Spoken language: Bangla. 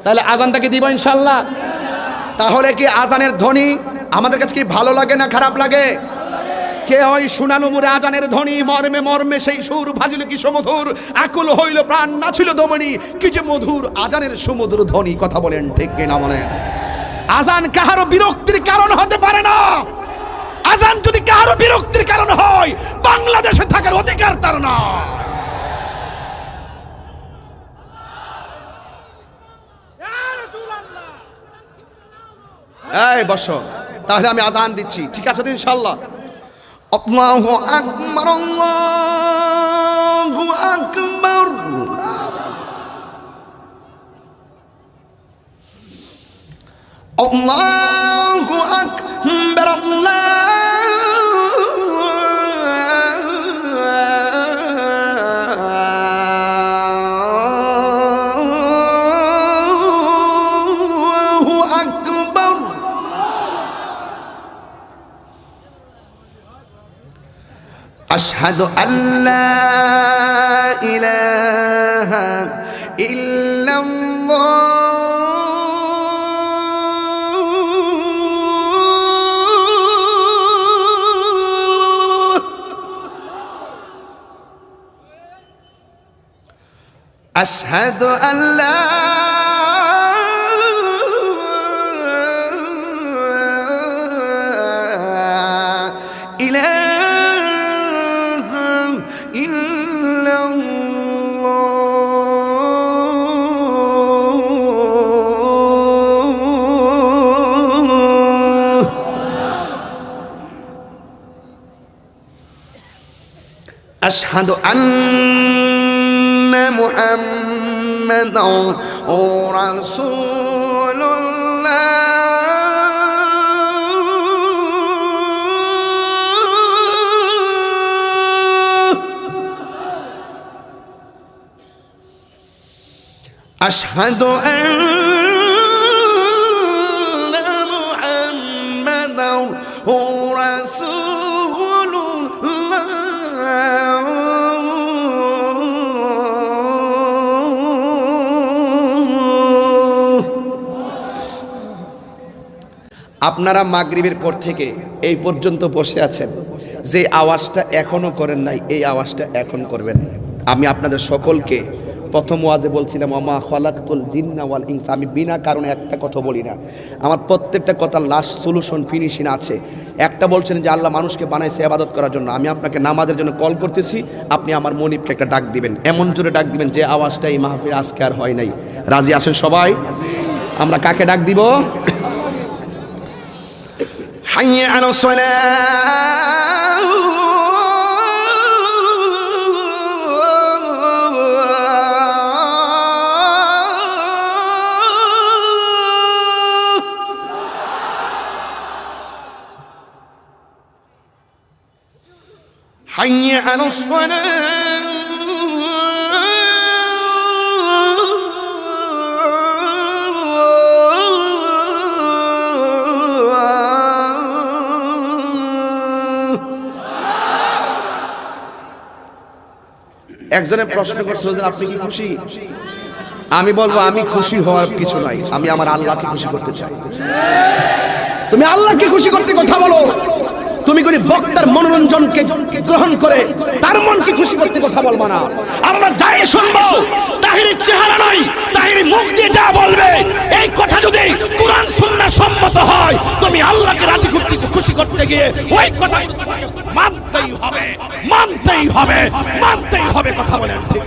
তাহলে আজানটাকে দিব ইনশাআল্লাহ। তাহলে কি আজানের ধ্বনি আমাদের কাছে কি ভালো লাগে না খারাপ লাগে? কে ওই শুনানো মুরে আজানের ধ্বনি মর্মে মর্মে সেই সুর ভাজিল কি সমধুর, আকুল হইল প্রাণ নাছিল দমনি, কি যে মধুর আজানের সমুদ্র ধ্বনি। কথা বলেন ঠিক কিনা বলেন? আজান কাহারো বিরক্তির কারণ হতে পারে না। আজান যদি কাহারো বিরক্তির কারণ হয়, বাংলাদেশে থাকার অধিকার তার না। এই বসো, তাহলে আমি আজান দিচ্ছি, ঠিক আছে তো ইনশাআল্লাহ? আল্লাহু আকবার, আল্লাহু আকবার, আল্লাহু আকবার, আল্লাহু আকবার। আশহাদু আল্লা ইলাহা ইল্লাল্লাহ, আশহাদু আল্লা ইলাহা আশহাদু আন্না মুহাম্মাদান রাসূলুল্লাহ, আশহাদু আন্না মুহাম্মাদান রাসূলুল্লাহ। আপনারা মাগরিবের পর থেকে এই পর্যন্ত বসে আছেন, যে আওয়াজটা এখনো করেন নাই এই আওয়াজটা এখন করবেন। আমি আপনাদের সকলকে প্রথম ওয়াজে বলছিলাম ওমা খলাকতুল জিন্না ওয়াল ইনসা, আমি বিনা কারণে একটা কথা বলি না, আমার প্রত্যেকটা কথা লাস্ট সলিউশন ফিনিশিং আছে। একটা বলছেন যে আল্লাহ মানুষকে বানাইছে ইবাদত করার জন্য, আমি আপনাকে নামাজের জন্য কল করতেছি, আপনি আমার মনিবকে একটা ডাক দিবেন, এমন জোরে ডাক দিবেন যে আওয়াজটা এই মাহফিল আজকে আর হয় নাই। রাজি আছেন সবাই? আমরা কাকে ডাক দিব? হাইয়া আলাস সালাহ, হাইয়া আলাস সালাহ, একজনের প্রশ্ন করছিল যে আপনি কি খুশি? আমি বলবো আমি খুশি হওয়ার কিছু নাই, আমি আমার আল্লাহকে খুশি করতে চাই। তুমি আল্লাহকে খুশি করতে কথা বলো, তুমি কোন বক্তার মনোরঞ্জনকে গ্রহণ করে তার মনকে খুশি করতে কথা বলবা না। আমরা যাই শুনবো তাহিরের চেহারা নয়, তাহিরের মুখ দিয়ে যা বলবে এই কথা যদি কোরআন সুন্নাহ সম্মত হয়, তুমি আল্লাহকে রাজি করতে খুশি করতে গিয়ে ওই কথা মানতেই হবে, মানতেই হবে, মানতেই হবে। কথা বলেন ঠিক?